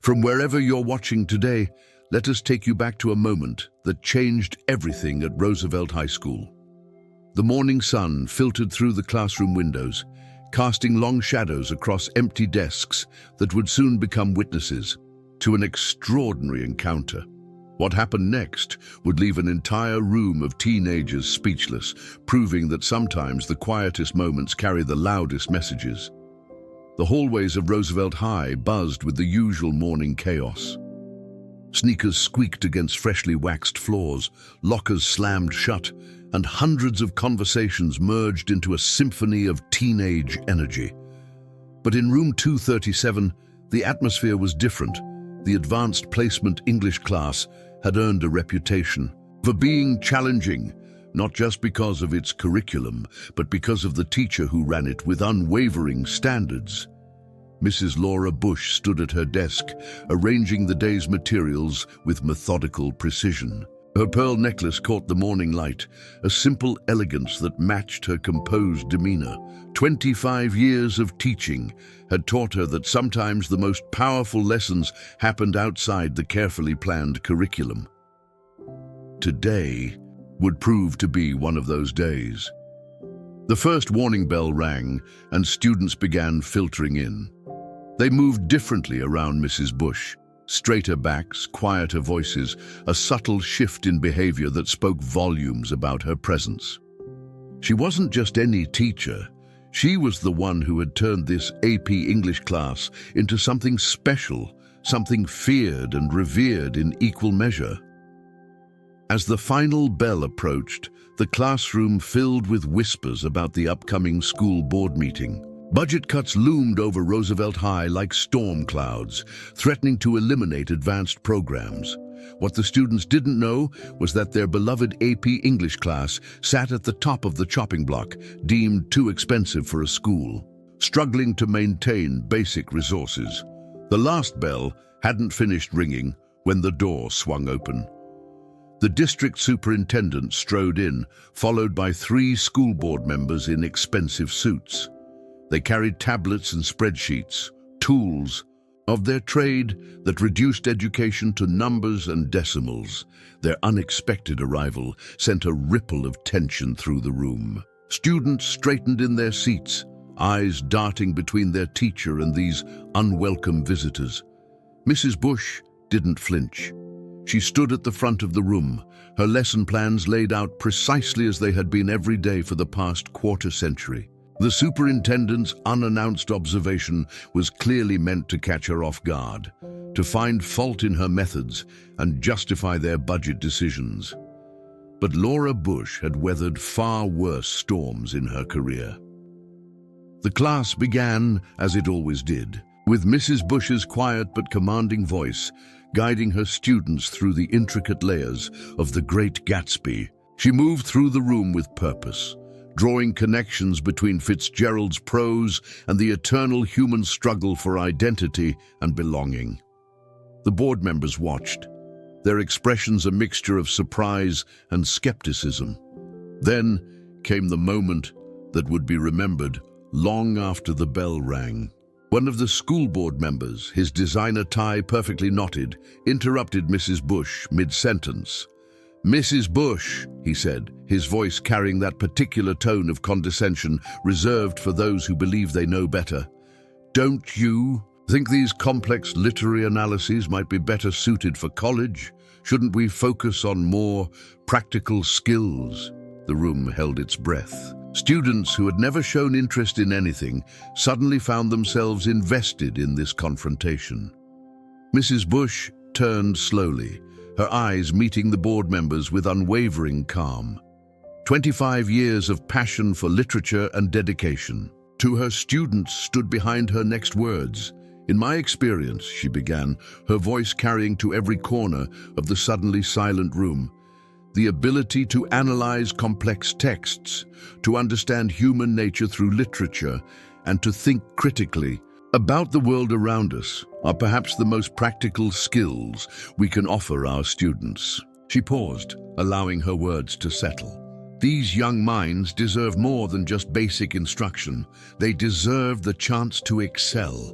From wherever you're watching today, let us take you back to a moment that changed everything at Roosevelt High School. The morning sun filtered through the classroom windows, casting long shadows across empty desks that would soon become witnesses to an extraordinary encounter. What happened next would leave an entire room of teenagers speechless, proving that sometimes the quietest moments carry the loudest messages. The hallways of Roosevelt High buzzed with the usual morning chaos. Sneakers squeaked against freshly waxed floors, lockers slammed shut, and hundreds of conversations merged into a symphony of teenage energy. But in room 237, the atmosphere was different. The advanced placement English class had earned a reputation for being challenging, not just because of its curriculum, but because of the teacher who ran it with unwavering standards. Mrs. Laura Bush stood at her desk, arranging the day's materials with methodical precision. Her pearl necklace caught the morning light, a simple elegance that matched her composed demeanor. 25 years of teaching had taught her that sometimes the most powerful lessons happened outside the carefully planned curriculum. Today would prove to be one of those days. The first warning bell rang, and students began filtering in. They moved differently around Mrs. Bush. Straighter backs, quieter voices, a subtle shift in behavior that spoke volumes about her presence. She wasn't just any teacher. She was the one who had turned this AP English class into something special, something feared and revered in equal measure. As the final bell approached, the classroom filled with whispers about the upcoming school board meeting. Budget cuts loomed over Roosevelt High like storm clouds, threatening to eliminate advanced programs. What the students didn't know was that their beloved AP English class sat at the top of the chopping block, deemed too expensive for a school, struggling to maintain basic resources. The last bell hadn't finished ringing when the door swung open. The district superintendent strode in, followed by 3 school board members in expensive suits. They carried tablets and spreadsheets, tools of their trade that reduced education to numbers and decimals. Their unexpected arrival sent a ripple of tension through the room. Students straightened in their seats, eyes darting between their teacher and these unwelcome visitors. Mrs. Bush didn't flinch. She stood at the front of the room, her lesson plans laid out precisely as they had been every day for the past quarter century. The superintendent's unannounced observation was clearly meant to catch her off guard, to find fault in her methods and justify their budget decisions. But Laura Bush had weathered far worse storms in her career. The class began, as it always did, with Mrs. Bush's quiet but commanding voice, guiding her students through the intricate layers of The Great Gatsby. She moved through the room with purpose, drawing connections between Fitzgerald's prose and the eternal human struggle for identity and belonging. The board members watched, their expressions a mixture of surprise and skepticism. Then came the moment that would be remembered long after the bell rang. One of the school board members, his designer tie perfectly knotted, interrupted Mrs. Bush mid-sentence. "Mrs. Bush," he said, his voice carrying that particular tone of condescension reserved for those who believe they know better. "Don't you think these complex literary analyses might be better suited for college? Shouldn't we focus on more practical skills?" The room held its breath. Students who had never shown interest in anything suddenly found themselves invested in this confrontation. Mrs. Bush turned slowly, her eyes meeting the board members with unwavering calm. 25 years of passion for literature and dedication. To her students stood behind her next words. "In my experience," she began, her voice carrying to every corner of the suddenly silent room, "the ability to analyze complex texts, to understand human nature through literature, and to think critically about the world around us are perhaps the most practical skills we can offer our students." She paused, allowing her words to settle. These young minds deserve more than just basic instruction. They deserve the chance to excel.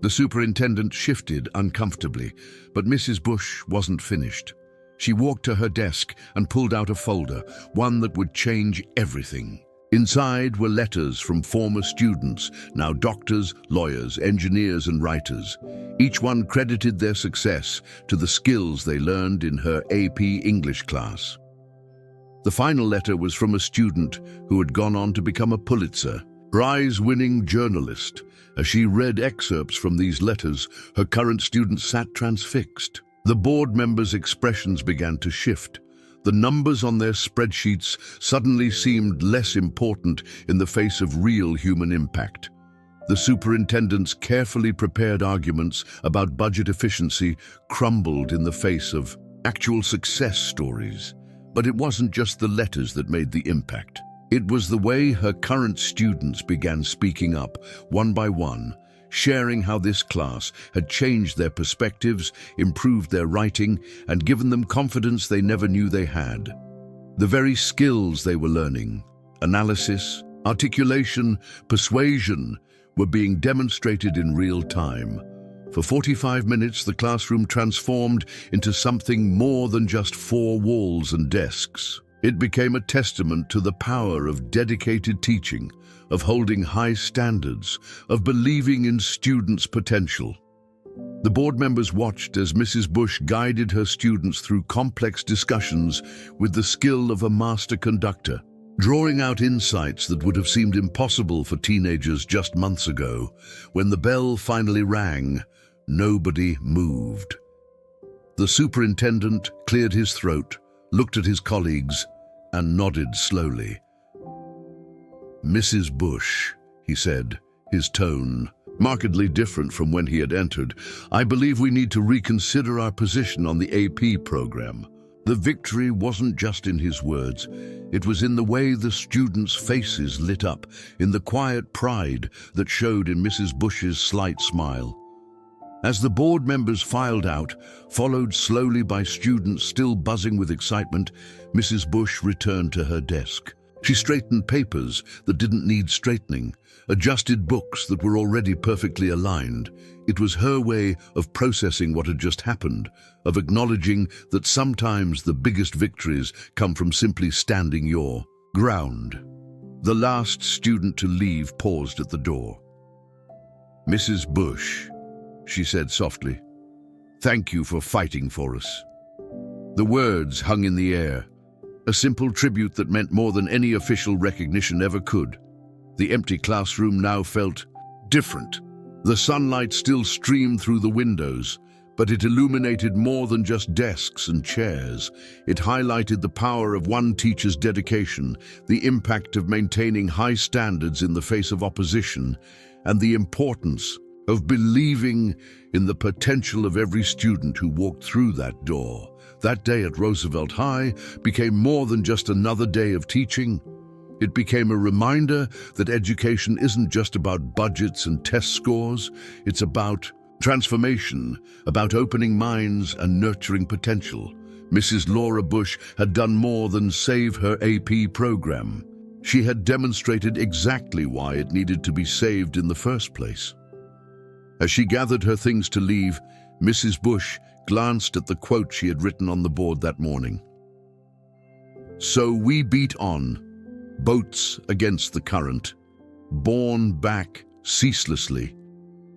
The superintendent shifted uncomfortably, but Mrs. Bush wasn't finished. She walked to her desk and pulled out a folder, one that would change everything. Inside were letters from former students, now doctors, lawyers, engineers, and writers. Each one credited their success to the skills they learned in her AP English class. The final letter was from a student who had gone on to become a Pulitzer Prize-winning journalist. As she read excerpts from these letters, her current students sat transfixed. The board members' expressions began to shift. The numbers on their spreadsheets suddenly seemed less important in the face of real human impact. The superintendent's carefully prepared arguments about budget efficiency crumbled in the face of actual success stories. But it wasn't just the letters that made the impact. It was the way her current students began speaking up, one by one, sharing how this class had changed their perspectives, improved their writing, and given them confidence they never knew they had. The very skills they were learning, analysis, articulation, persuasion, were being demonstrated in real time. For 45 minutes, the classroom transformed into something more than just four walls and desks. It became a testament to the power of dedicated teaching, of holding high standards, of believing in students' potential. The board members watched as Mrs. Bush guided her students through complex discussions with the skill of a master conductor, drawing out insights that would have seemed impossible for teenagers just months ago. When the bell finally rang, nobody moved. The superintendent cleared his throat, looked at his colleagues, and nodded slowly. "Mrs. Bush," he said, his tone markedly different from when he had entered, "I believe we need to reconsider our position on the AP program." The victory wasn't just in his words. It was in the way the students' faces lit up, in the quiet pride that showed in Mrs. Bush's slight smile. As the board members filed out, followed slowly by students still buzzing with excitement, Mrs. Bush returned to her desk. She straightened papers that didn't need straightening, adjusted books that were already perfectly aligned. It was her way of processing what had just happened, of acknowledging that sometimes the biggest victories come from simply standing your ground. The last student to leave paused at the door. "Mrs. Bush," she said softly, "thank you for fighting for us." The words hung in the air, a simple tribute that meant more than any official recognition ever could. The empty classroom now felt different. The sunlight still streamed through the windows, but it illuminated more than just desks and chairs. It highlighted the power of one teacher's dedication, the impact of maintaining high standards in the face of opposition, and the importance of believing in the potential of every student who walked through that door. That day at Roosevelt High became more than just another day of teaching. It became a reminder that education isn't just about budgets and test scores. It's about transformation, about opening minds and nurturing potential. Mrs. Laura Bush had done more than save her AP program. She had demonstrated exactly why it needed to be saved in the first place. As she gathered her things to leave, Mrs. Bush glanced at the quote she had written on the board that morning. "So we beat on, boats against the current, borne back ceaselessly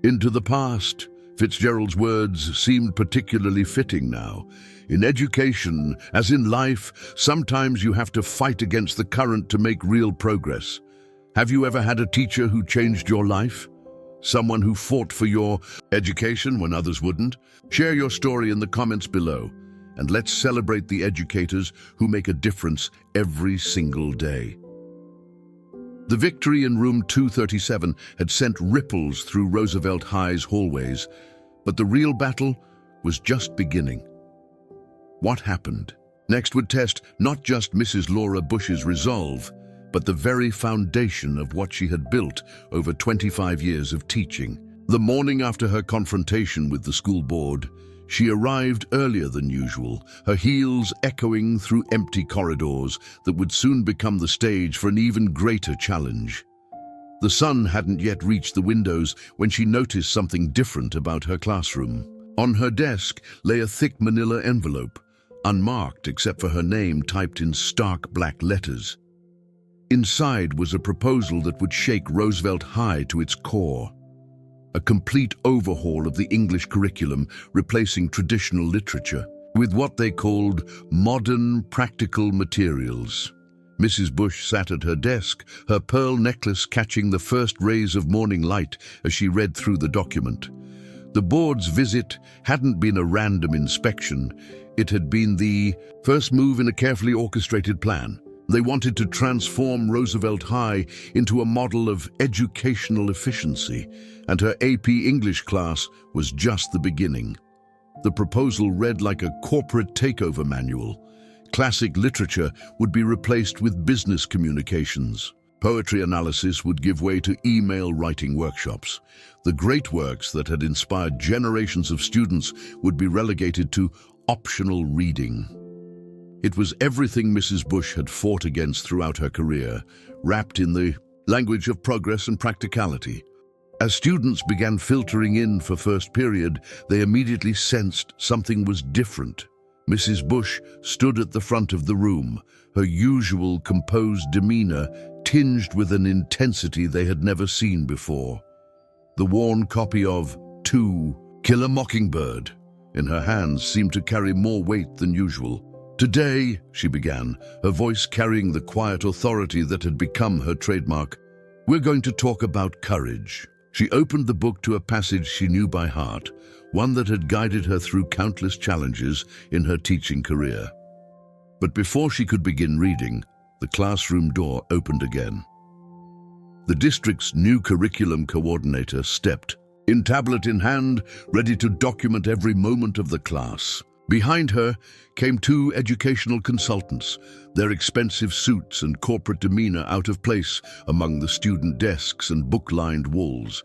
into the past." Fitzgerald's words seemed particularly fitting now. In education, as in life, sometimes you have to fight against the current to make real progress. Have you ever had a teacher who changed your life? Someone who fought for your education when others wouldn't? Share your story in the comments below, and let's celebrate the educators who make a difference every single day. The victory in room 237 had sent ripples through Roosevelt High's hallways, but the real battle was just beginning. What happened next would test not just Mrs. Laura Bush's resolve, but the very foundation of what she had built over 25 years of teaching. The morning after her confrontation with the school board, she arrived earlier than usual, her heels echoing through empty corridors that would soon become the stage for an even greater challenge. The sun hadn't yet reached the windows when she noticed something different about her classroom. On her desk lay a thick manila envelope, unmarked except for her name typed in stark black letters. Inside was a proposal that would shake Roosevelt High to its core. A complete overhaul of the English curriculum, replacing traditional literature with what they called modern practical materials. Mrs. Bush sat at her desk, her pearl necklace catching the first rays of morning light as she read through the document. The board's visit hadn't been a random inspection. It had been the first move in a carefully orchestrated plan. They wanted to transform Roosevelt High into a model of educational efficiency, and her AP English class was just the beginning. The proposal read like a corporate takeover manual. Classic literature would be replaced with business communications. Poetry analysis would give way to email writing workshops. The great works that had inspired generations of students would be relegated to optional reading. It was everything Mrs. Bush had fought against throughout her career, wrapped in the language of progress and practicality. As students began filtering in for first period, they immediately sensed something was different. Mrs. Bush stood at the front of the room, her usual composed demeanor tinged with an intensity they had never seen before. The worn copy of To Kill a Mockingbird in her hands seemed to carry more weight than usual. "Today," she began, her voice carrying the quiet authority that had become her trademark, "we're going to talk about courage." She opened the book to a passage she knew by heart, one that had guided her through countless challenges in her teaching career. But before she could begin reading, the classroom door opened again. The district's new curriculum coordinator stepped, in tablet in hand, ready to document every moment of the class. Behind her came two educational consultants, their expensive suits and corporate demeanor out of place among the student desks and book-lined walls.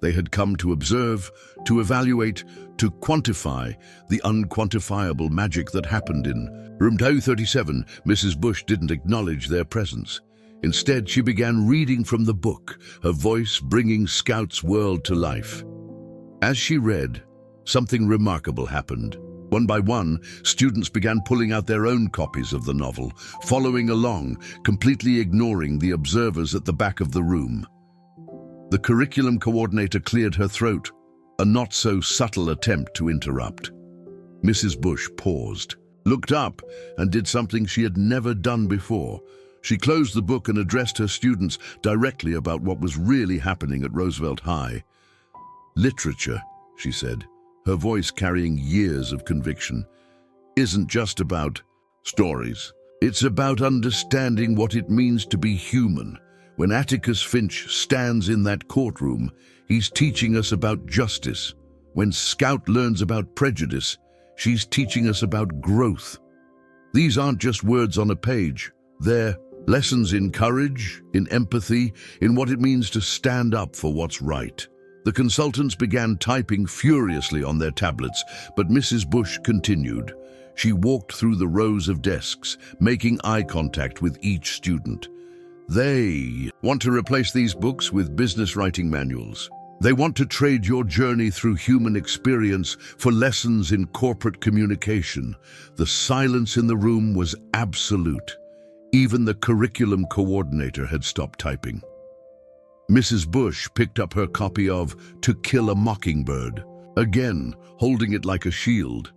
They had come to observe, to evaluate, to quantify the unquantifiable magic that happened in room 237. Mrs. Bush didn't acknowledge their presence. Instead, she began reading from the book, her voice bringing Scout's world to life. As she read, something remarkable happened. One by one, students began pulling out their own copies of the novel, following along, completely ignoring the observers at the back of the room. The curriculum coordinator cleared her throat, a not-so-subtle attempt to interrupt. Mrs. Bush paused, looked up, and did something she had never done before. She closed the book and addressed her students directly about what was really happening at Roosevelt High. "Literature," she said, her voice carrying years of conviction, "isn't just about stories. It's about understanding what it means to be human. When Atticus Finch stands in that courtroom, he's teaching us about justice. When Scout learns about prejudice, she's teaching us about growth. These aren't just words on a page. They're lessons in courage, in empathy, in what it means to stand up for what's right." The consultants began typing furiously on their tablets, but Mrs. Bush continued. She walked through the rows of desks, making eye contact with each student. "They want to replace these books with business writing manuals. They want to trade your journey through human experience for lessons in corporate communication." The silence in the room was absolute. Even the curriculum coordinator had stopped typing. Mrs. Bush picked up her copy of To Kill a Mockingbird, again holding it like a shield.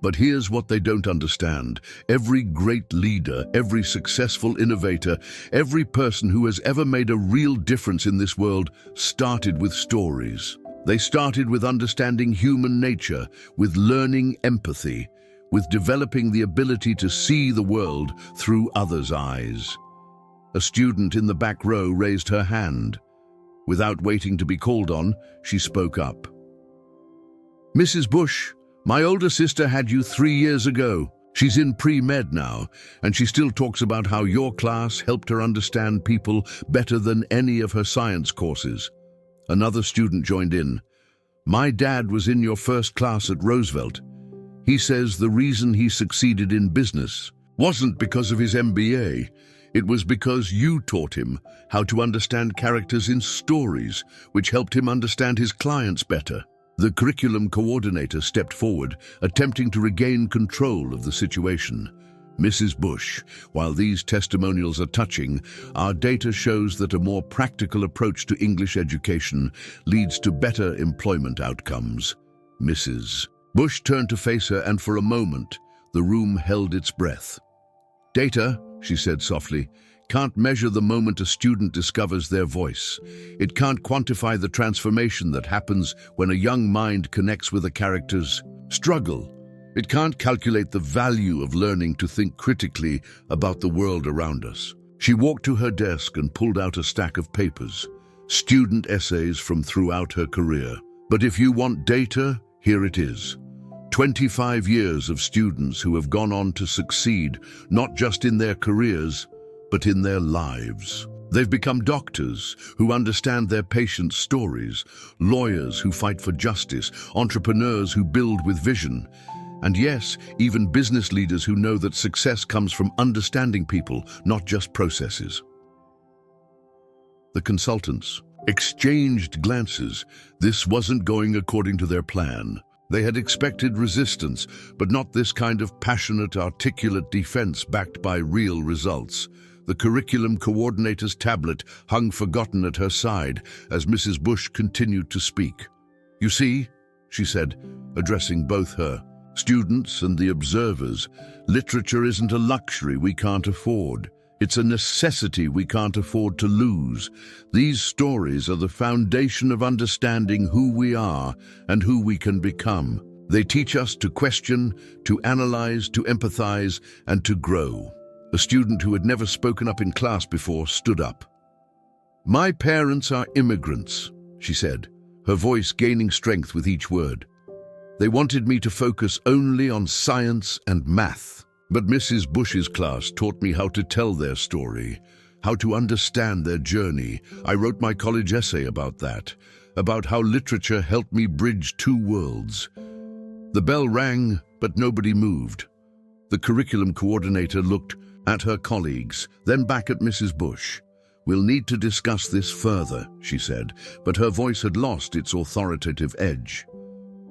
But here's what they don't understand. Every great leader, every successful innovator, every person who has ever made a real difference in this world started with stories. They started with understanding human nature, with learning empathy, with developing the ability to see the world through others' eyes. A student in the back row raised her hand. Without waiting to be called on, she spoke up. "Mrs. Bush, my older sister had you 3 years ago. She's in pre-med now, and she still talks about how your class helped her understand people better than any of her science courses." Another student joined in. "My dad was in your first class at Roosevelt. He says the reason he succeeded in business wasn't because of his MBA. It was because you taught him how to understand characters in stories, which helped him understand his clients better. The curriculum coordinator stepped forward, attempting to regain control of the situation. Mrs. Bush, while these testimonials are touching, our data shows that a more practical approach to English education leads to better employment outcomes. Mrs. Bush turned to face her, and for a moment, the room held its breath. "Data," she said softly, "can't measure the moment a student discovers their voice. It can't quantify the transformation that happens when a young mind connects with a character's struggle. It can't calculate the value of learning to think critically about the world around us." She walked to her desk and pulled out a stack of papers, student essays from throughout her career. "But if you want data, here it is. 25 years of students who have gone on to succeed, not just in their careers, but in their lives. They've become doctors who understand their patients' stories, lawyers who fight for justice, entrepreneurs who build with vision, and yes, even business leaders who know that success comes from understanding people, not just processes." The consultants exchanged glances. This wasn't going according to their plan. They had expected resistance, but not this kind of passionate, articulate defense backed by real results. The curriculum coordinator's tablet hung forgotten at her side as Mrs. Bush continued to speak. "You see," she said, addressing both her students and the observers, "literature isn't a luxury we can't afford. It's a necessity we can't afford to lose. These stories are the foundation of understanding who we are and who we can become. They teach us to question, to analyze, to empathize, and to grow." A student who had never spoken up in class before stood up. "My parents are immigrants," she said, her voice gaining strength with each word. "They wanted me to focus only on science and math. But Mrs. Bush's class taught me how to tell their story, how to understand their journey. I wrote my college essay about that, about how literature helped me bridge two worlds." The bell rang, but nobody moved. The curriculum coordinator looked at her colleagues, then back at Mrs. Bush. "We'll need to discuss this further," she said, but her voice had lost its authoritative edge.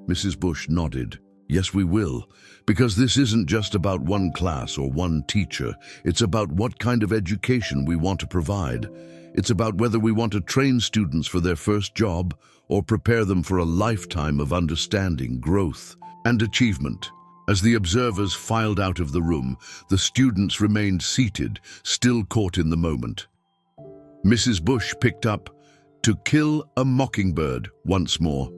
Mrs. Bush nodded. "Yes, we will, because this isn't just about one class or one teacher. It's about what kind of education we want to provide. It's about whether we want to train students for their first job or prepare them for a lifetime of understanding, growth, and achievement." As the observers filed out of the room, the students remained seated, still caught in the moment. Mrs. Bush picked up "To Kill a Mockingbird" once more.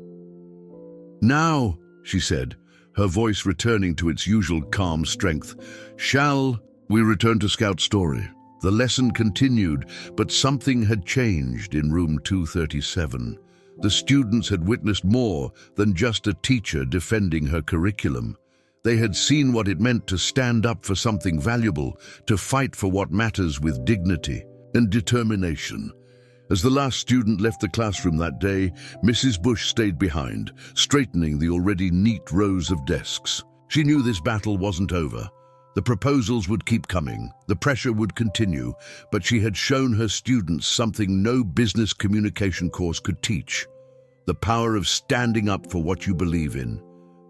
"Now," she said, her voice returning to its usual calm strength, "shall we return to Scout's story?" The lesson continued, but something had changed in room 237. The students had witnessed more than just a teacher defending her curriculum. They had seen what it meant to stand up for something valuable, to fight for what matters with dignity and determination. As the last student left the classroom that day, Mrs. Bush stayed behind, straightening the already neat rows of desks. She knew this battle wasn't over. The proposals would keep coming, the pressure would continue, but she had shown her students something no business communication course could teach: the power of standing up for what you believe in,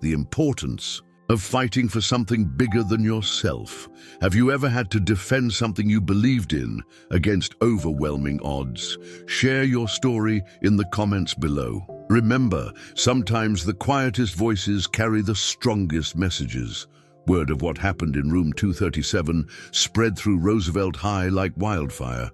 the importance of fighting for something bigger than yourself. Have you ever had to defend something you believed in against overwhelming odds? Share your story in the comments below. Remember, sometimes the quietest voices carry the strongest messages. Word of what happened in room 237 spread through Roosevelt High like wildfire,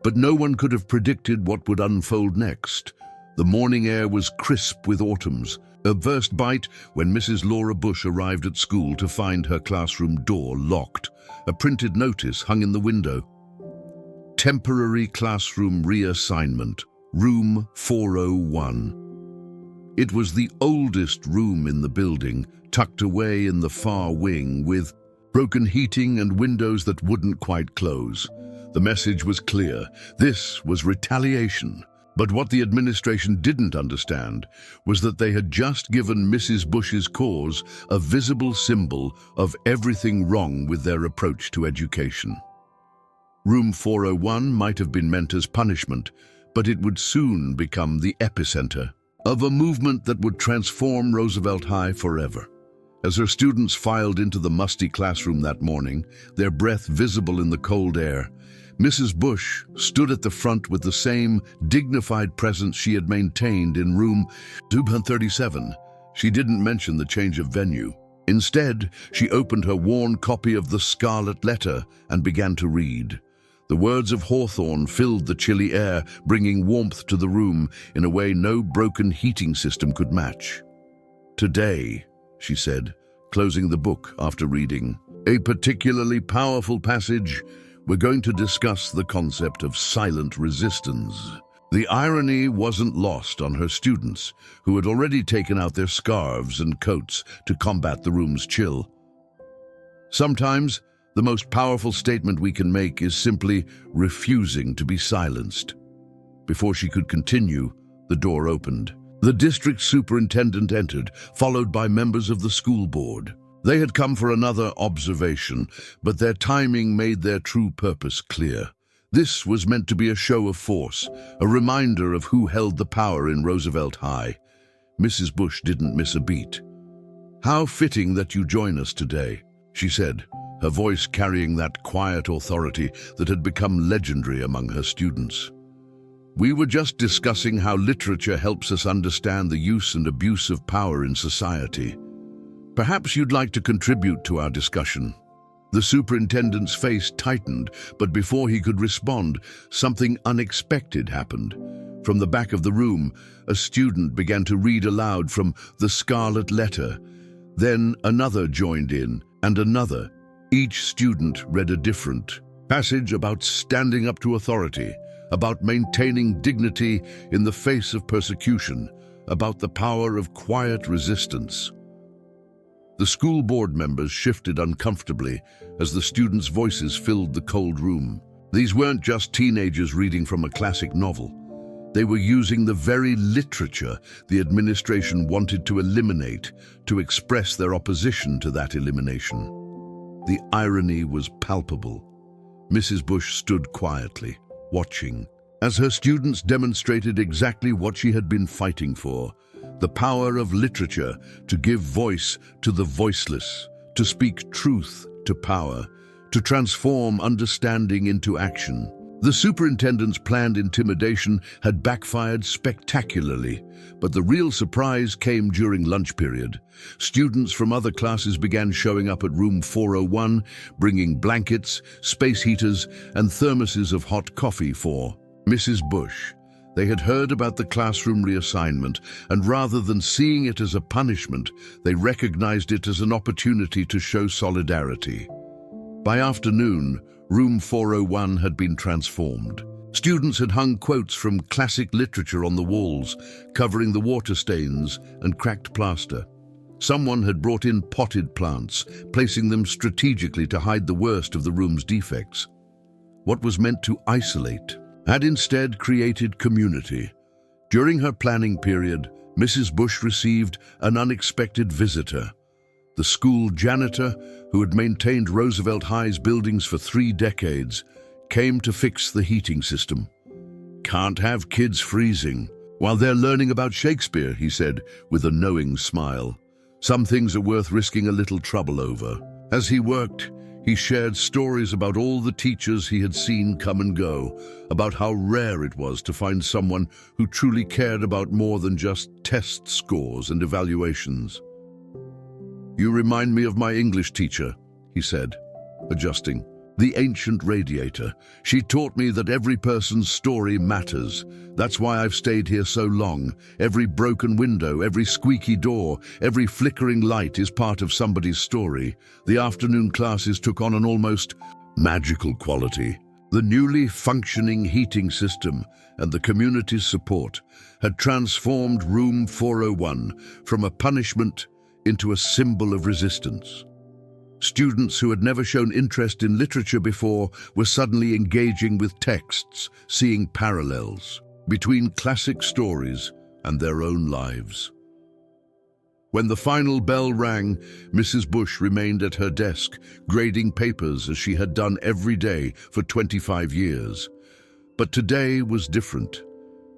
but no one could have predicted what would unfold next. The morning air was crisp with autumns, a first bite when Mrs. Laura Bush arrived at school to find her classroom door locked. A printed notice hung in the window. "Temporary classroom reassignment, room 401. It was the oldest room in the building, tucked away in the far wing with broken heating and windows that wouldn't quite close. The message was clear. This was retaliation. But what the administration didn't understand was that they had just given Mrs. Bush's cause a visible symbol of everything wrong with their approach to education. Room 401 might have been meant as punishment, but it would soon become the epicenter of a movement that would transform Roosevelt High forever. As her students filed into the musty classroom that morning, their breath visible in the cold air, Mrs. Bush stood at the front with the same dignified presence she had maintained in room 237. She didn't mention the change of venue. Instead, she opened her worn copy of The Scarlet Letter and began to read. The words of Hawthorne filled the chilly air, bringing warmth to the room in a way no broken heating system could match. "Today," she said, closing the book after reading, "a particularly powerful passage, we're going to discuss the concept of silent resistance." The irony wasn't lost on her students, who had already taken out their scarves and coats to combat the room's chill. Sometimes, the most powerful statement we can make is simply refusing to be silenced. Before she could continue, the door opened. The district superintendent entered, followed by members of the school board. They had come for another observation, but their timing made their true purpose clear. This was meant to be a show of force, a reminder of who held the power in Roosevelt High. Mrs. Bush didn't miss a beat. "How fitting that you join us today," she said, her voice carrying that quiet authority that had become legendary among her students. "We were just discussing how literature helps us understand the use and abuse of power in society. Perhaps you'd like to contribute to our discussion." The superintendent's face tightened, but before he could respond, something unexpected happened. From the back of the room, a student began to read aloud from The Scarlet Letter. Then another joined in, and another. Each student read a different passage about standing up to authority, about maintaining dignity in the face of persecution, about the power of quiet resistance. The school board members shifted uncomfortably as the students' voices filled the cold room. These weren't just teenagers reading from a classic novel. They were using the very literature the administration wanted to eliminate to express their opposition to that elimination. The irony was palpable. Mrs. Bush stood quietly, watching, as her students demonstrated exactly what she had been fighting for: the power of literature to give voice to the voiceless, to speak truth to power, to transform understanding into action. The superintendent's planned intimidation had backfired spectacularly, but the real surprise came during lunch period. Students from other classes began showing up at room 401, bringing blankets, space heaters, and thermoses of hot coffee for Mrs. Bush. They had heard about the classroom reassignment, and rather than seeing it as a punishment, they recognized it as an opportunity to show solidarity. By afternoon, room 401 had been transformed. Students had hung quotes from classic literature on the walls, covering the water stains and cracked plaster. Someone had brought in potted plants, placing them strategically to hide the worst of the room's defects. What was meant to isolate had instead created community. During her planning period, Mrs. Bush received an unexpected visitor. The school janitor, who had maintained Roosevelt High's buildings for 3 decades, came to fix the heating system. "Can't have kids freezing while they're learning about Shakespeare," he said with a knowing smile. "Some things are worth risking a little trouble over." As he worked, he shared stories about all the teachers he had seen come and go, about how rare it was to find someone who truly cared about more than just test scores and evaluations. "You remind me of my English teacher," he said, adjusting. "The ancient radiator. She taught me that every person's story matters. That's why I've stayed here so long. Every broken window, every squeaky door, every flickering light is part of somebody's story." The afternoon classes took on an almost magical quality. The newly functioning heating system and the community's support had transformed room 401 from a punishment into a symbol of resistance. Students who had never shown interest in literature before were suddenly engaging with texts, seeing parallels between classic stories and their own lives. When the final bell rang, Mrs. Bush remained at her desk, grading papers as she had done every day for 25 years. But today was different.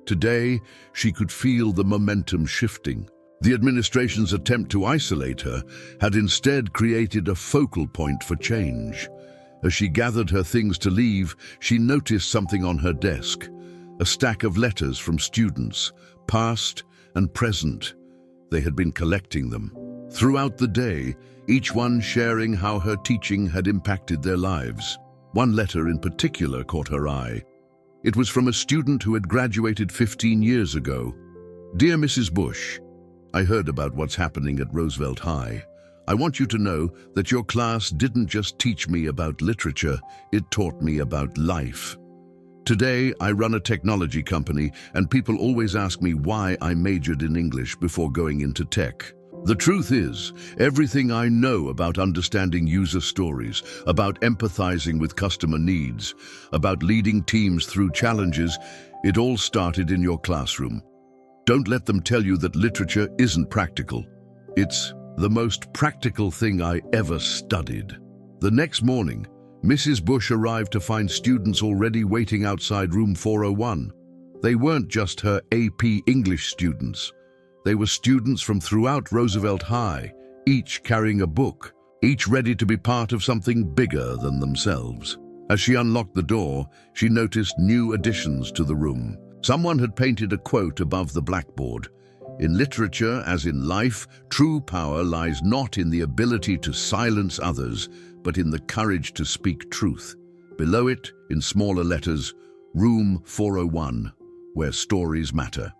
Today, she could feel the momentum shifting. The administration's attempt to isolate her had instead created a focal point for change. As she gathered her things to leave, she noticed something on her desk, a stack of letters from students, past and present. They had been collecting them. Throughout the day, each one sharing how her teaching had impacted their lives. One letter in particular caught her eye. It was from a student who had graduated 15 years ago. "Dear Mrs. Bush, I heard about what's happening at Roosevelt High. I want you to know that your class didn't just teach me about literature, it taught me about life. Today, I run a technology company, and people always ask me why I majored in English before going into tech. The truth is, everything I know about understanding user stories, about empathizing with customer needs, about leading teams through challenges, it all started in your classroom. Don't let them tell you that literature isn't practical. It's the most practical thing I ever studied." The next morning, Mrs. Bush arrived to find students already waiting outside room 401. They weren't just her AP English students. They were students from throughout Roosevelt High, each carrying a book, each ready to be part of something bigger than themselves. As she unlocked the door, she noticed new additions to the room. Someone had painted a quote above the blackboard. "In literature, as in life, true power lies not in the ability to silence others, but in the courage to speak truth." Below it, in smaller letters, Room 401, where stories matter.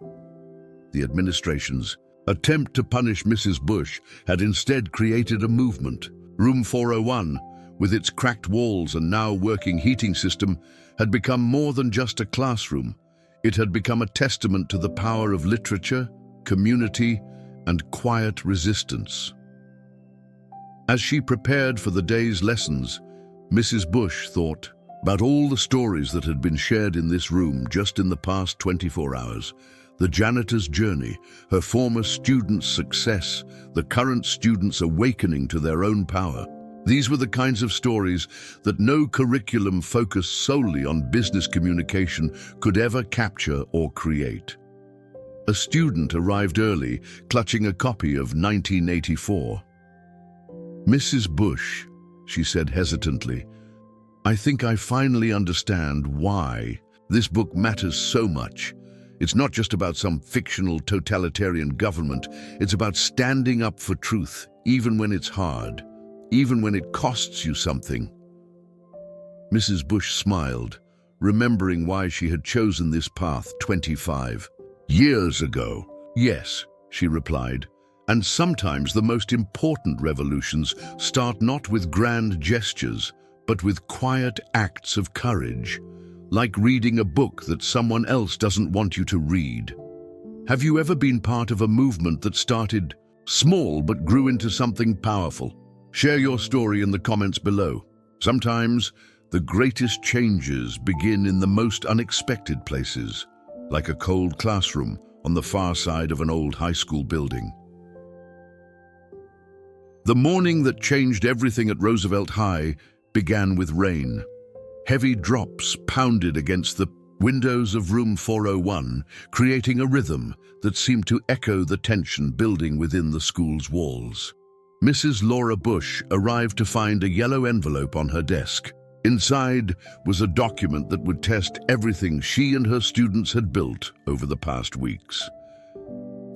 The administration's attempt to punish Mrs. Bush had instead created a movement. Room 401, with its cracked walls and now working heating system, had become more than just a classroom. It had become a testament to the power of literature, community, and quiet resistance. As she prepared for the day's lessons, Mrs. Bush thought about all the stories that had been shared in this room just in the past 24 hours. The janitor's journey, her former students' success, the current students' awakening to their own power. These were the kinds of stories that no curriculum focused solely on business communication could ever capture or create. A student arrived early, clutching a copy of 1984. "Mrs. Bush," she said hesitantly, "I think I finally understand why this book matters so much. It's not just about some fictional totalitarian government. It's about standing up for truth, even when it's hard, even when it costs you something." Mrs. Bush smiled, remembering why she had chosen this path 25 years ago. "Yes," she replied, "and sometimes the most important revolutions start not with grand gestures, but with quiet acts of courage, like reading a book that someone else doesn't want you to read." Have you ever been part of a movement that started small but grew into something powerful? Share your story in the comments below. Sometimes the greatest changes begin in the most unexpected places, like a cold classroom on the far side of an old high school building. The morning that changed everything at Roosevelt High began with rain. Heavy drops pounded against the windows of room 401, creating a rhythm that seemed to echo the tension building within the school's walls. Mrs. Laura Bush arrived to find a yellow envelope on her desk. Inside was a document that would test everything she and her students had built over the past weeks.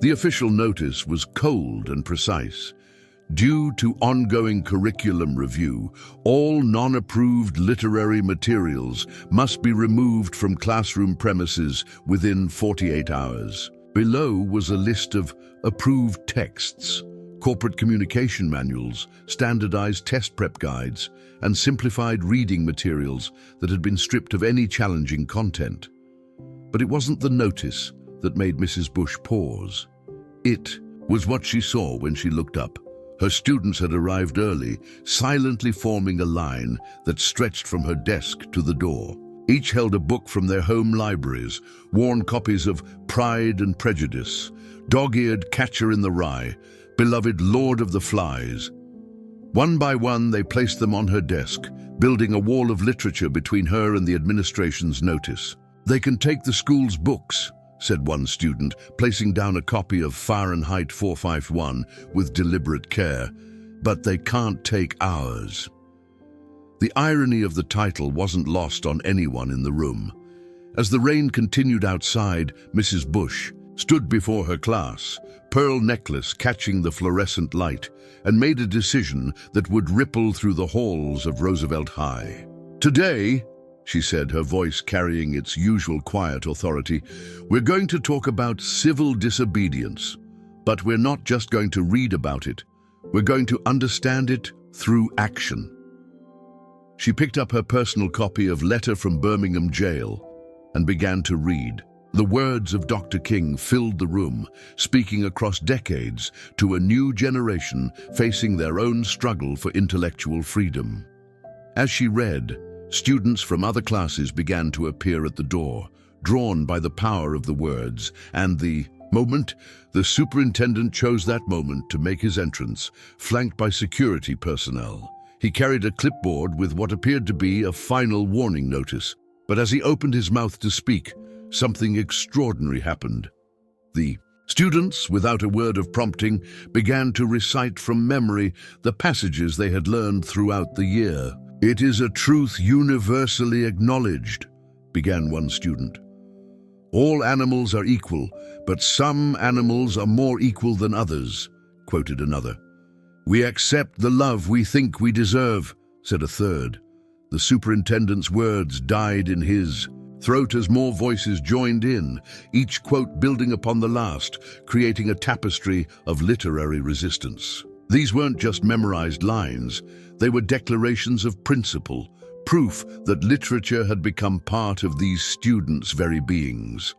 The official notice was cold and precise. Due to ongoing curriculum review, all non-approved literary materials must be removed from classroom premises within 48 hours. Below was a list of approved texts, corporate communication manuals, standardized test prep guides, and simplified reading materials that had been stripped of any challenging content. But it wasn't the notice that made Mrs. Bush pause. It was what she saw when she looked up. Her students had arrived early, silently forming a line that stretched from her desk to the door. Each held a book from their home libraries, worn copies of Pride and Prejudice, dog-eared Catcher in the Rye, beloved Lord of the Flies. One by one, they placed them on her desk, building a wall of literature between her and the administration's notice. "They can take the school's books," said one student, placing down a copy of Fahrenheit 451 with deliberate care, "but they can't take ours." The irony of the title wasn't lost on anyone in the room. As the rain continued outside, Mrs. Bush stood before her class, pearl necklace catching the fluorescent light, and made a decision that would ripple through the halls of Roosevelt High. "Today," she said, her voice carrying its usual quiet authority, "we're going to talk about civil disobedience. But we're not just going to read about it. We're going to understand it through action." She picked up her personal copy of Letter from Birmingham Jail and began to read. The words of Dr. King filled the room, speaking across decades to a new generation facing their own struggle for intellectual freedom. As she read, students from other classes began to appear at the door, drawn by the power of the words, and the superintendent chose that moment to make his entrance, flanked by security personnel. He carried a clipboard with what appeared to be a final warning notice, but as he opened his mouth to speak, something extraordinary happened. The students, without a word of prompting, began to recite from memory the passages they had learned throughout the year. "It is a truth universally acknowledged," began one student. "All animals are equal, but some animals are more equal than others," quoted another. "We accept the love we think we deserve," said a third. The superintendent's words died in his throat as more voices joined in, each quote building upon the last, creating a tapestry of literary resistance. These weren't just memorized lines, they were declarations of principle, proof that literature had become part of these students' very beings.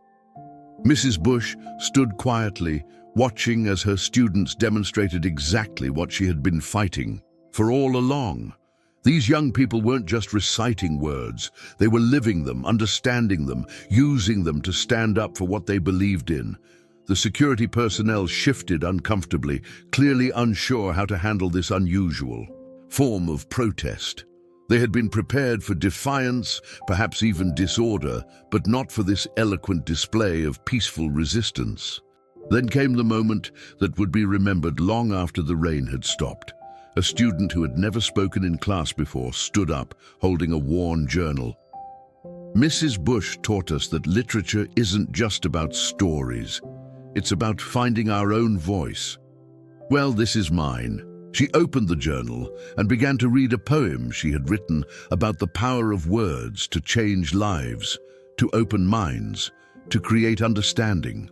Mrs. Bush stood quietly, watching as her students demonstrated exactly what she had been fighting for all along. These young people weren't just reciting words, they were living them, understanding them, using them to stand up for what they believed in. The security personnel shifted uncomfortably, clearly unsure how to handle this unusual form of protest. They had been prepared for defiance, perhaps even disorder, but not for this eloquent display of peaceful resistance. Then came the moment that would be remembered long after the rain had stopped. A student who had never spoken in class before stood up, holding a worn journal. "Mrs. Bush taught us that literature isn't just about stories. It's about finding our own voice. Well, this is mine." She opened the journal and began to read a poem she had written about the power of words to change lives, to open minds, to create understanding.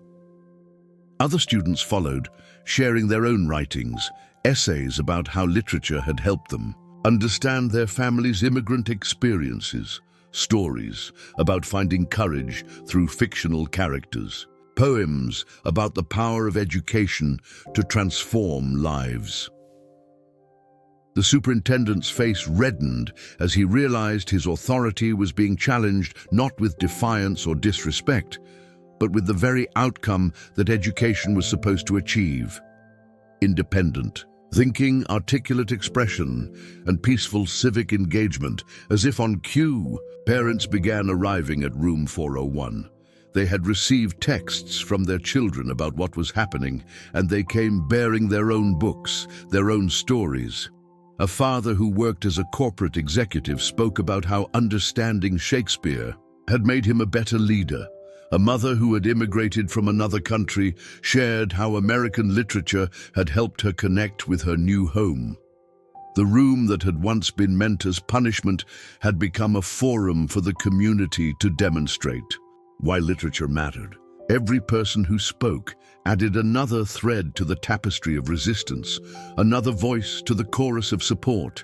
Other students followed, sharing their own writings, essays about how literature had helped them understand their families' immigrant experiences, stories about finding courage through fictional characters, poems about the power of education to transform lives. The superintendent's face reddened as he realized his authority was being challenged not with defiance or disrespect, but with the very outcome that education was supposed to achieve: independent thinking, articulate expression, and peaceful civic engagement. As if on cue, parents began arriving at room 401. They had received texts from their children about what was happening, and they came bearing their own books, their own stories. A father who worked as a corporate executive spoke about how understanding Shakespeare had made him a better leader. A mother who had immigrated from another country shared how American literature had helped her connect with her new home. The room that had once been meant as punishment had become a forum for the community to demonstrate why literature mattered. Every person who spoke added another thread to the tapestry of resistance, another voice to the chorus of support.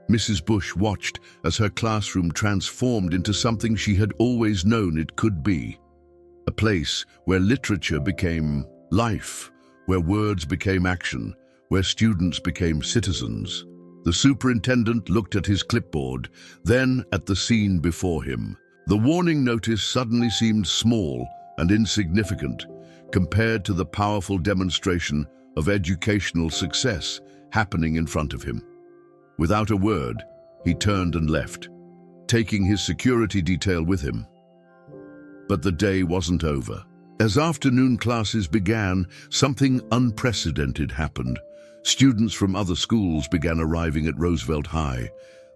Mrs. Bush watched as her classroom transformed into something she had always known it could be. A place where literature became life, where words became action, where students became citizens. The superintendent looked at his clipboard, then at the scene before him. The warning notice suddenly seemed small and insignificant compared to the powerful demonstration of educational success happening in front of him. Without a word, he turned and left, taking his security detail with him. But the day wasn't over. As afternoon classes began, something unprecedented happened. Students from other schools began arriving at Roosevelt High.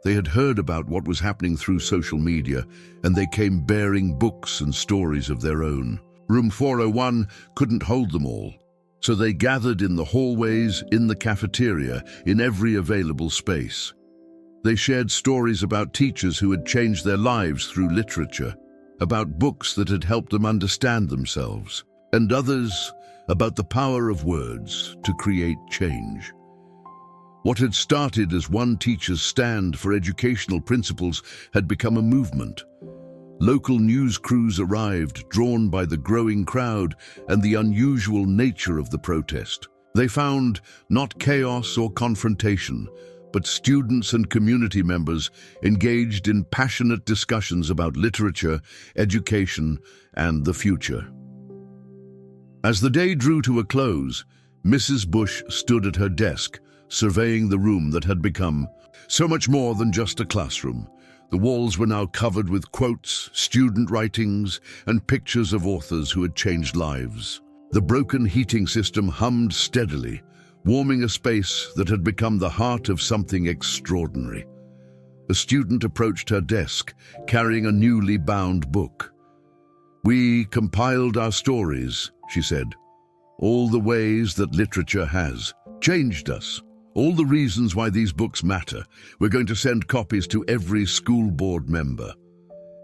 They had heard about what was happening through social media, and they came bearing books and stories of their own. Room 401 couldn't hold them all, so they gathered in the hallways, in the cafeteria, in every available space. They shared stories about teachers who had changed their lives through literature, about books that had helped them understand themselves, and others about the power of words to create change. What had started as one teacher's stand for educational principles had become a movement. Local news crews arrived, drawn by the growing crowd and the unusual nature of the protest. They found not chaos or confrontation, but students and community members engaged in passionate discussions about literature, education, and the future. As the day drew to a close, Mrs. Bush stood at her desk, surveying the room that had become so much more than just a classroom. The walls were now covered with quotes, student writings, and pictures of authors who had changed lives. The broken heating system hummed steadily, warming a space that had become the heart of something extraordinary. A student approached her desk, carrying a newly bound book. "We compiled our stories," she said. "All the ways that literature has changed us. All the reasons why these books matter. We're going to send copies to every school board member."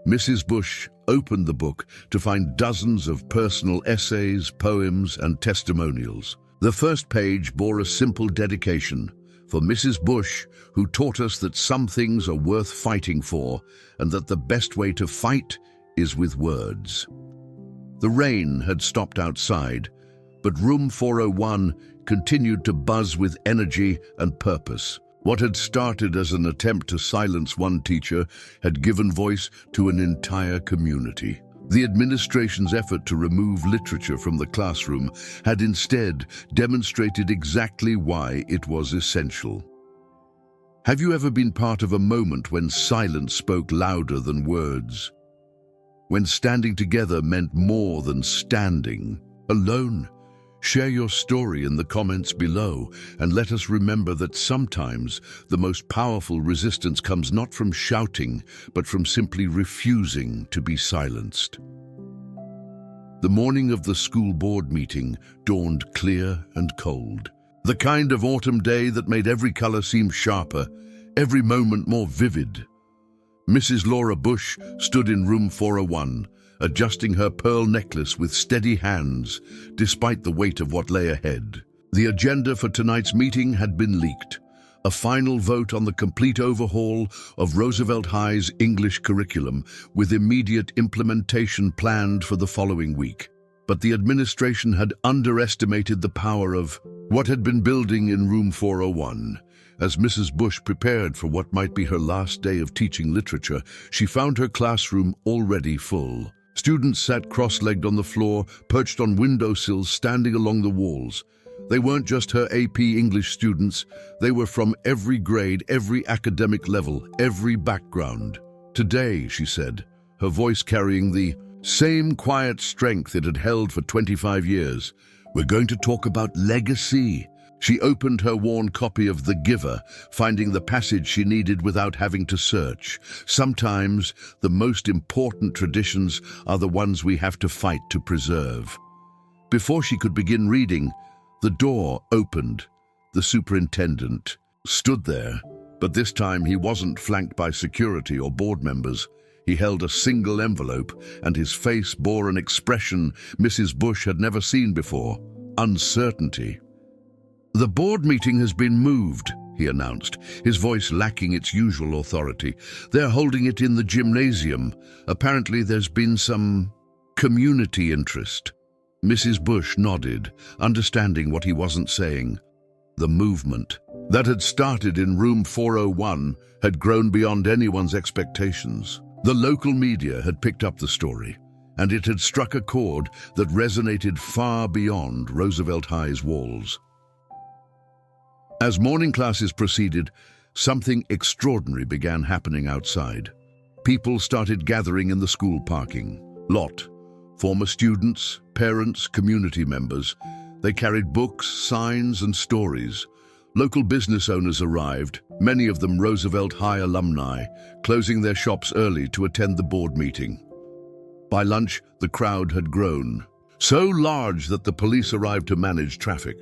Mrs. Bush opened the book to find dozens of personal essays, poems, and testimonials. The first page bore a simple dedication for Mrs. Bush, who taught us that some things are worth fighting for and that the best way to fight is with words. The rain had stopped outside, but room 401 continued to buzz with energy and purpose. What had started as an attempt to silence one teacher had given voice to an entire community. The administration's effort to remove literature from the classroom had instead demonstrated exactly why it was essential. Have you ever been part of a moment when silence spoke louder than words? When standing together meant more than standing alone? Share your story in the comments below and let us remember that sometimes the most powerful resistance comes not from shouting, but from simply refusing to be silenced. The morning of the school board meeting dawned clear and cold. The kind of autumn day that made every color seem sharper, every moment more vivid. Mrs. Laura Bush stood in room 401, adjusting her pearl necklace with steady hands, despite the weight of what lay ahead. The agenda for tonight's meeting had been leaked. A final vote on the complete overhaul of Roosevelt High's English curriculum, with immediate implementation planned for the following week. But the administration had underestimated the power of what had been building in room 401. As Mrs. Bush prepared for what might be her last day of teaching literature, she found her classroom already full. Students sat cross-legged on the floor, perched on windowsills, standing along the walls. They weren't just her AP English students. They were from every grade, every academic level, every background. "Today," she said, her voice carrying the same quiet strength it had held for 25 years, "we're going to talk about legacy." She opened her worn copy of The Giver, finding the passage she needed without having to search. Sometimes the most important traditions are the ones we have to fight to preserve. Before she could begin reading, the door opened. The superintendent stood there, but this time he wasn't flanked by security or board members. He held a single envelope, and his face bore an expression Mrs. Bush had never seen before: uncertainty. "The board meeting has been moved," he announced, his voice lacking its usual authority. "They're holding it in the gymnasium. Apparently there's been some community interest." Mrs. Bush nodded, understanding what he wasn't saying. The movement that had started in room 401 had grown beyond anyone's expectations. The local media had picked up the story, and it had struck a chord that resonated far beyond Roosevelt High's walls. As morning classes proceeded, something extraordinary began happening outside. People started gathering in the school parking lot. Former students, parents, community members. They carried books, signs, and stories. Local business owners arrived, many of them Roosevelt High alumni, closing their shops early to attend the board meeting. By lunch, the crowd had grown, so large that the police arrived to manage traffic.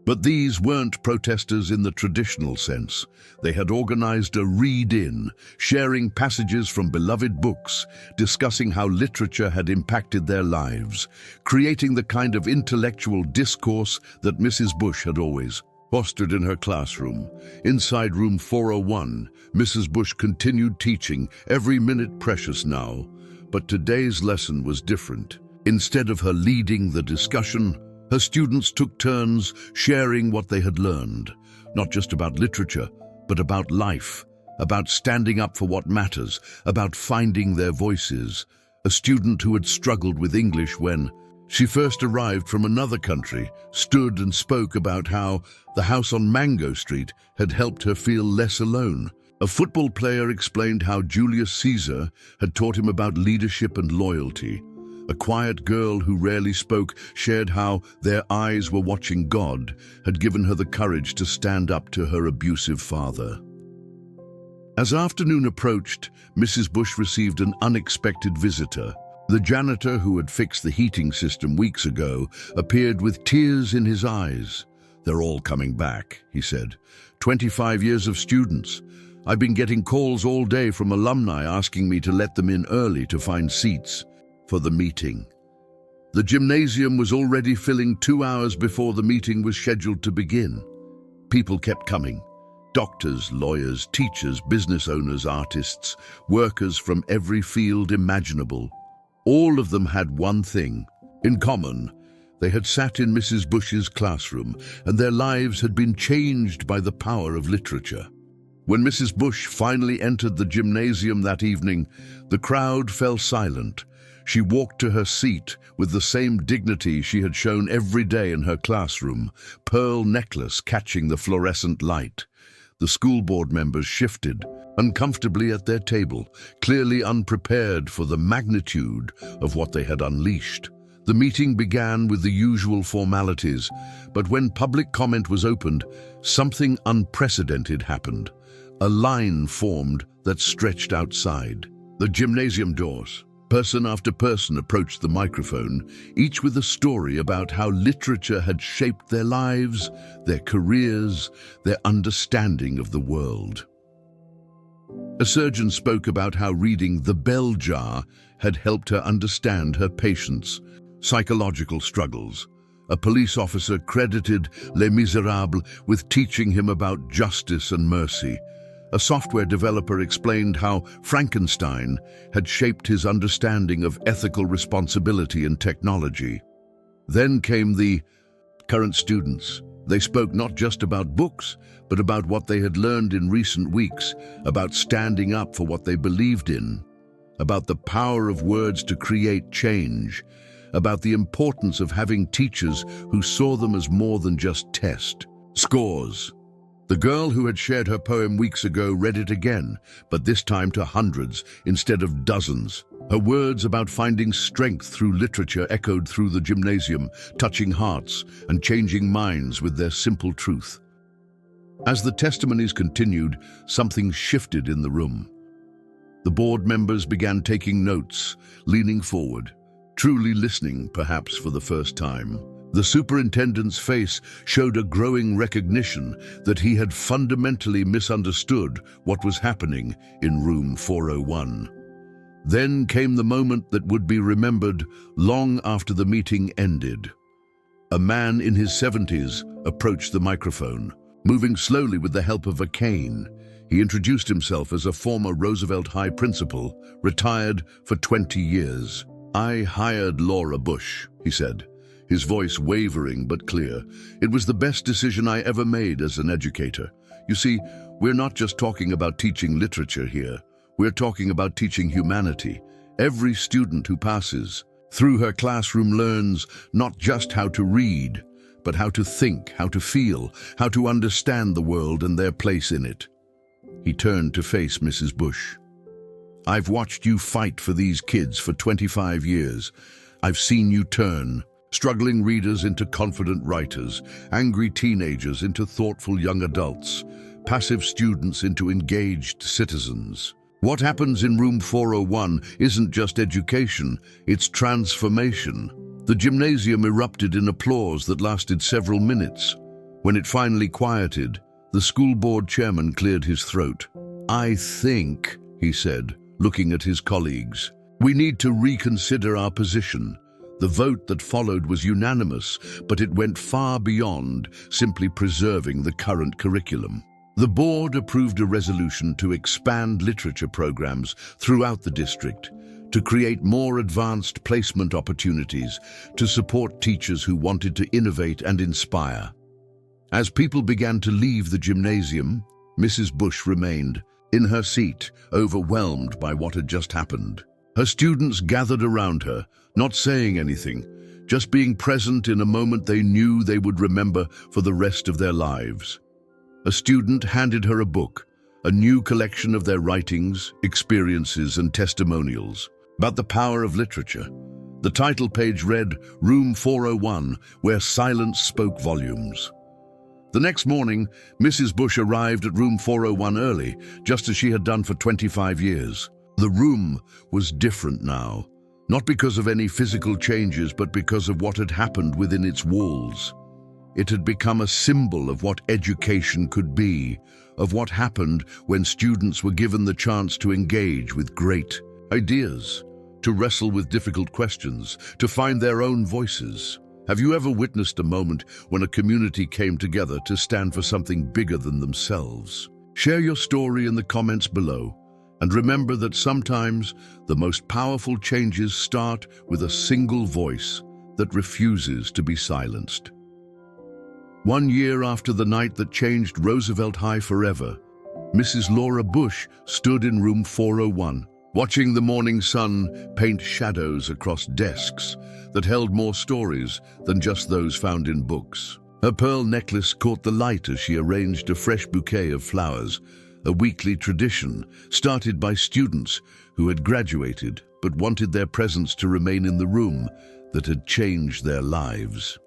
But these weren't protesters in the traditional sense. They had organized a read-in, sharing passages from beloved books, discussing how literature had impacted their lives, creating the kind of intellectual discourse that Mrs. Bush had always fostered in her classroom. Inside room 401, Mrs. Bush continued teaching, every minute precious now. But today's lesson was different. Instead of her leading the discussion, her students took turns sharing what they had learned, not just about literature, but about life, about standing up for what matters, about finding their voices. A student who had struggled with English when she first arrived from another country stood and spoke about how the house on Mango Street had helped her feel less alone. A football player explained how Julius Caesar had taught him about leadership and loyalty. A quiet girl who rarely spoke shared how their eyes were watching God had given her the courage to stand up to her abusive father. As afternoon approached, Mrs. Bush received an unexpected visitor. The janitor who had fixed the heating system weeks ago appeared with tears in his eyes. "They're all coming back," he said. 25 years of students. I've been getting calls all day from alumni asking me to let them in early to find seats for the meeting." The gymnasium was already filling 2 hours before the meeting was scheduled to begin. People kept coming. Doctors, lawyers, teachers, business owners, artists, workers from every field imaginable. All of them had one thing in common. They had sat in Mrs. Bush's classroom, and their lives had been changed by the power of literature. When Mrs. Bush finally entered the gymnasium that evening, the crowd fell silent. She walked to her seat with the same dignity she had shown every day in her classroom, pearl necklace catching the fluorescent light. The school board members shifted uncomfortably at their table, clearly unprepared for the magnitude of what they had unleashed. The meeting began with the usual formalities, but when public comment was opened, something unprecedented happened. A line formed that stretched outside the gymnasium doors. Person after person approached the microphone, each with a story about how literature had shaped their lives, their careers, their understanding of the world. A surgeon spoke about how reading The Bell Jar had helped her understand her patients' psychological struggles. A police officer credited Les Miserables with teaching him about justice and mercy. A software developer explained how Frankenstein had shaped his understanding of ethical responsibility in technology. Then came the current students. They spoke not just about books, but about what they had learned in recent weeks, about standing up for what they believed in, about the power of words to create change, about the importance of having teachers who saw them as more than just test scores. The girl who had shared her poem weeks ago read it again, but this time to hundreds instead of dozens. Her words about finding strength through literature echoed through the gymnasium, touching hearts and changing minds with their simple truth. As the testimonies continued, something shifted in the room. The board members began taking notes, leaning forward, truly listening, perhaps for the first time. The superintendent's face showed a growing recognition that he had fundamentally misunderstood what was happening in room 401. Then came the moment that would be remembered long after the meeting ended. A man in his 70s approached the microphone, moving slowly with the help of a cane. He introduced himself as a former Roosevelt High principal, retired for 20 years. "I hired Laura Bush," he said, his voice wavering but clear. "It was the best decision I ever made as an educator. You see, we're not just talking about teaching literature here. We're talking about teaching humanity. Every student who passes through her classroom learns not just how to read, but how to think, how to feel, how to understand the world and their place in it. He turned to face Mrs. Bush. "I've watched you fight for these kids for 25 years. I've seen you turn struggling readers into confident writers, angry teenagers into thoughtful young adults, passive students into engaged citizens. What happens in room 401 isn't just education, it's transformation." The gymnasium erupted in applause that lasted several minutes. When it finally quieted, the school board chairman cleared his throat. "I think," he said, looking at his colleagues, "we need to reconsider our position." The vote that followed was unanimous, but it went far beyond simply preserving the current curriculum. The board approved a resolution to expand literature programs throughout the district, to create more advanced placement opportunities, to support teachers who wanted to innovate and inspire. As people began to leave the gymnasium, Mrs. Bush remained in her seat, overwhelmed by what had just happened. Her students gathered around her, not saying anything, just being present in a moment they knew they would remember for the rest of their lives. A student handed her a book, a new collection of their writings, experiences, and testimonials about the power of literature. The title page read, "Room 401, where silence spoke volumes." The next morning, Mrs. Bush arrived at room 401 early, just as she had done for 25 years. The room was different now, not because of any physical changes, but because of what had happened within its walls. It had become a symbol of what education could be, of what happened when students were given the chance to engage with great ideas, to wrestle with difficult questions, to find their own voices. Have you ever witnessed a moment when a community came together to stand for something bigger than themselves? Share your story in the comments below, and remember that sometimes the most powerful changes start with a single voice that refuses to be silenced. 1 year after the night that changed Roosevelt High forever, Mrs. Laura Bush stood in room 401, watching the morning sun paint shadows across desks that held more stories than just those found in books. Her pearl necklace caught the light as she arranged a fresh bouquet of flowers, a weekly tradition started by students who had graduated but wanted their presence to remain in the room that had changed their lives.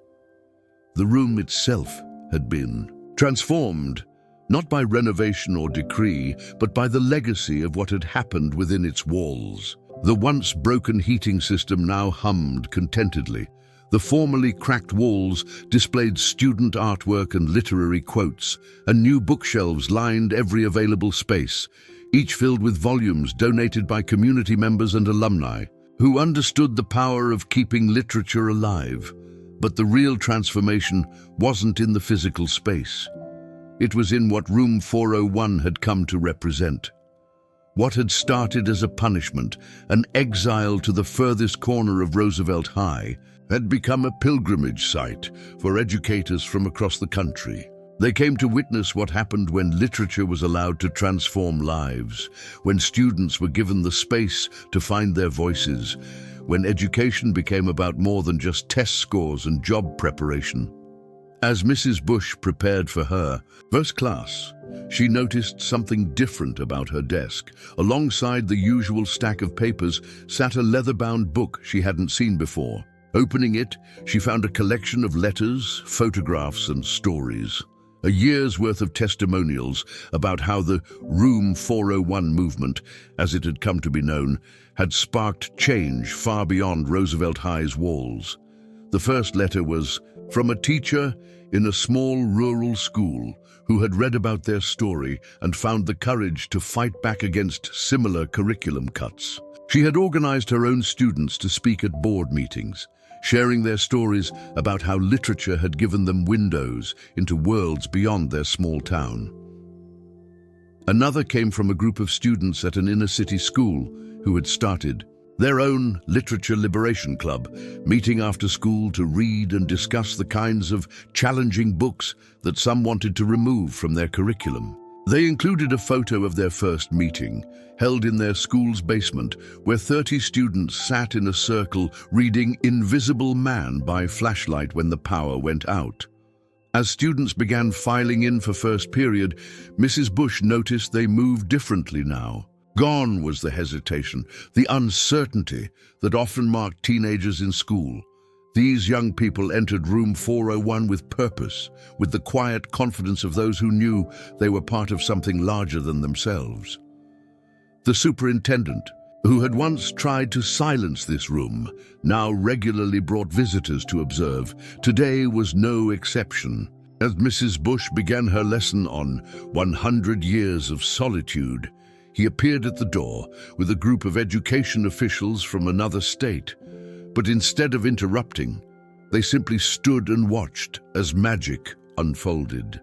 The room itself had been transformed, not by renovation or decree, but by the legacy of what had happened within its walls. The once broken heating system now hummed contentedly. The formerly cracked walls displayed student artwork and literary quotes, and new bookshelves lined every available space, each filled with volumes donated by community members and alumni who understood the power of keeping literature alive. But the real transformation wasn't in the physical space. It was in what room 401 had come to represent. What had started as a punishment, an exile to the furthest corner of Roosevelt High, had become a pilgrimage site for educators from across the country. They came to witness what happened when literature was allowed to transform lives, when students were given the space to find their voices, when education became about more than just test scores and job preparation. As Mrs. Bush prepared for her first class, she noticed something different about her desk. Alongside the usual stack of papers sat a leather-bound book she hadn't seen before. Opening it, she found a collection of letters, photographs, and stories. A year's worth of testimonials about how the Room 401 movement, as it had come to be known, had sparked change far beyond Roosevelt High's walls. The first letter was from a teacher in a small rural school who had read about their story and found the courage to fight back against similar curriculum cuts. She had organized her own students to speak at board meetings, sharing their stories about how literature had given them windows into worlds beyond their small town. Another came from a group of students at an inner-city school who had started their own literature liberation club, meeting after school to read and discuss the kinds of challenging books that some wanted to remove from their curriculum. They included a photo of their first meeting, held in their school's basement, where 30 students sat in a circle reading Invisible Man by flashlight when the power went out. As students began filing in for first period, Mrs. Bush noticed they moved differently now. Gone was the hesitation, the uncertainty that often marked teenagers in school. These young people entered room 401 with purpose, with the quiet confidence of those who knew they were part of something larger than themselves. The superintendent, who had once tried to silence this room, now regularly brought visitors to observe. Today was no exception. As Mrs. Bush began her lesson on 100 Years of Solitude, he appeared at the door with a group of education officials from another state. But instead of interrupting, they simply stood and watched as magic unfolded.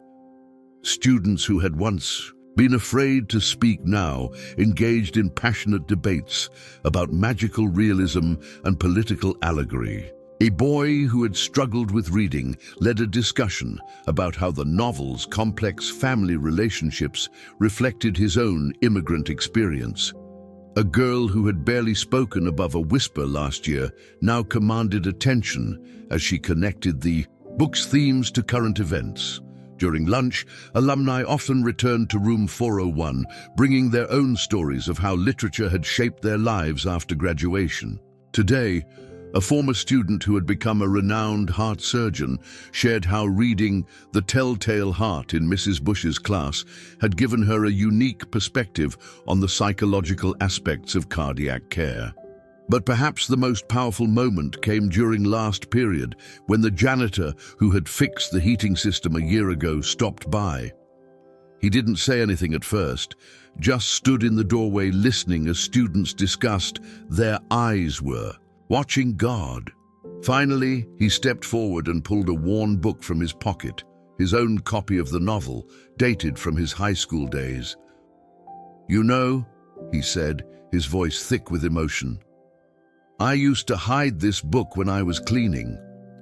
Students who had once been afraid to speak now engaged in passionate debates about magical realism and political allegory. A boy who had struggled with reading led a discussion about how the novel's complex family relationships reflected his own immigrant experience. A girl who had barely spoken above a whisper last year now commanded attention as she connected the book's themes to current events. During lunch, alumni often returned to room 401, bringing their own stories of how literature had shaped their lives after graduation. Today, a former student who had become a renowned heart surgeon shared how reading The Telltale Heart in Mrs. Bush's class had given her a unique perspective on the psychological aspects of cardiac care. But perhaps the most powerful moment came during last period, when the janitor who had fixed the heating system a year ago stopped by. He didn't say anything at first, just stood in the doorway listening as students discussed their eyes were watching God. Finally, he stepped forward and pulled a worn book from his pocket, his own copy of the novel, dated from his high school days. "You know," he said, his voice thick with emotion, "I used to hide this book when I was cleaning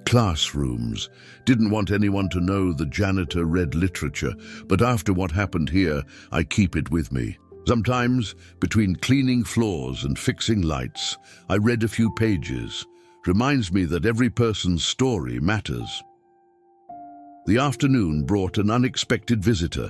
classrooms. Didn't want anyone to know the janitor read literature, but after what happened here, I keep it with me. Sometimes, between cleaning floors and fixing lights, I read a few pages. Reminds me that every person's story matters." The afternoon brought an unexpected visitor,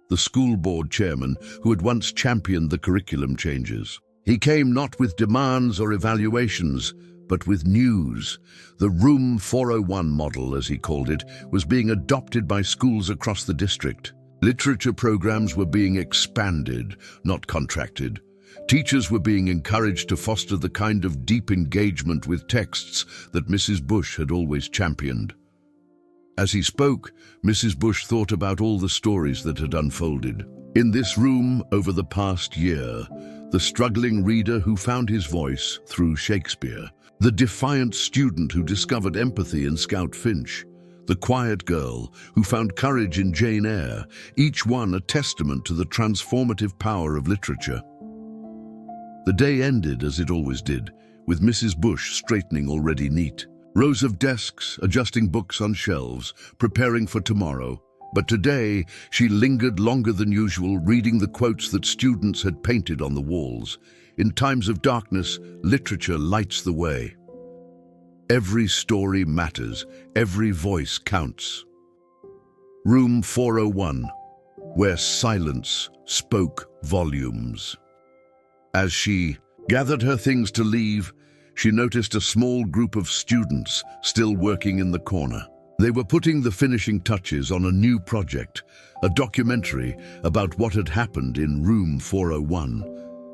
the school board chairman who had once championed the curriculum changes. He came not with demands or evaluations, but with news. The Room 401 model, as he called it, was being adopted by schools across the district. Literature programs were being expanded, not contracted. Teachers were being encouraged to foster the kind of deep engagement with texts that Mrs. Bush had always championed. As he spoke, Mrs. Bush thought about all the stories that had unfolded. In this room, over the past year, the struggling reader who found his voice through Shakespeare, the defiant student who discovered empathy in Scout Finch, the quiet girl who found courage in Jane Eyre, each one a testament to the transformative power of literature. The day ended as it always did, with Mrs. Bush straightening already neat. Rows of desks, adjusting books on shelves, preparing for tomorrow. But today, she lingered longer than usual, reading the quotes that students had painted on the walls. In times of darkness, literature lights the way. Every story matters, every voice counts. Room 401, where silence spoke volumes. As she gathered her things to leave, she noticed a small group of students still working in the corner. They were putting the finishing touches on a new project, a documentary about what had happened in Room 401.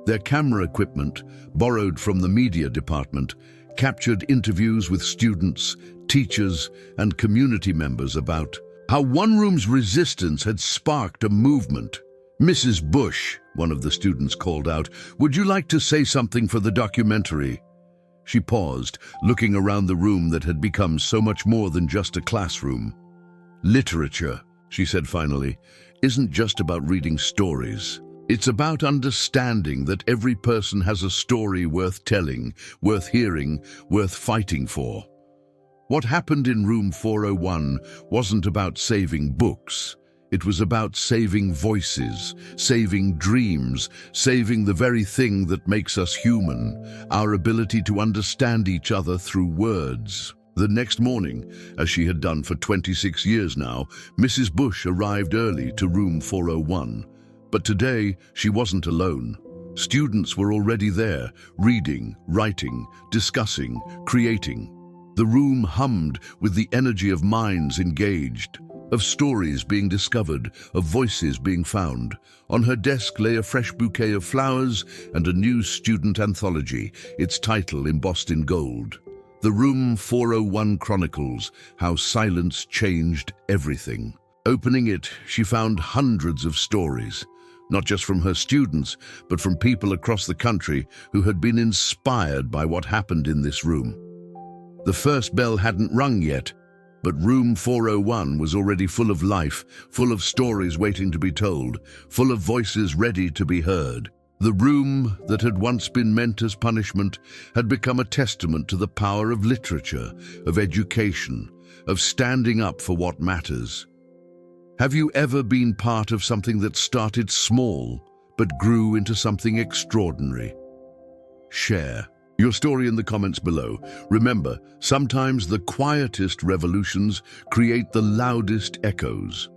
Their camera equipment, borrowed from the media department, captured interviews with students, teachers, and community members about how one room's resistance had sparked a movement. "Mrs. Bush," one of the students called out, "would you like to say something for the documentary?" She paused, looking around the room that had become so much more than just a classroom. "Literature," she said finally, "isn't just about reading stories. It's about understanding that every person has a story worth telling, worth hearing, worth fighting for." What happened in Room 401 wasn't about saving books. It was about saving voices, saving dreams, saving the very thing that makes us human, our ability to understand each other through words. The next morning, as she had done for 26 years now, Mrs. Bush arrived early to room 401. But today, she wasn't alone. Students were already there, reading, writing, discussing, creating. The room hummed with the energy of minds engaged, of stories being discovered, of voices being found. On her desk lay a fresh bouquet of flowers and a new student anthology, its title embossed in gold. The Room 401 chronicles how silence changed everything. Opening it, she found hundreds of stories, not just from her students, but from people across the country who had been inspired by what happened in this room. The first bell hadn't rung yet, but room 401 was already full of life, full of stories waiting to be told, full of voices ready to be heard. The room that had once been meant as punishment had become a testament to the power of literature, of education, of standing up for what matters. Have you ever been part of something that started small but grew into something extraordinary? Share your story in the comments below. Remember, sometimes the quietest revolutions create the loudest echoes.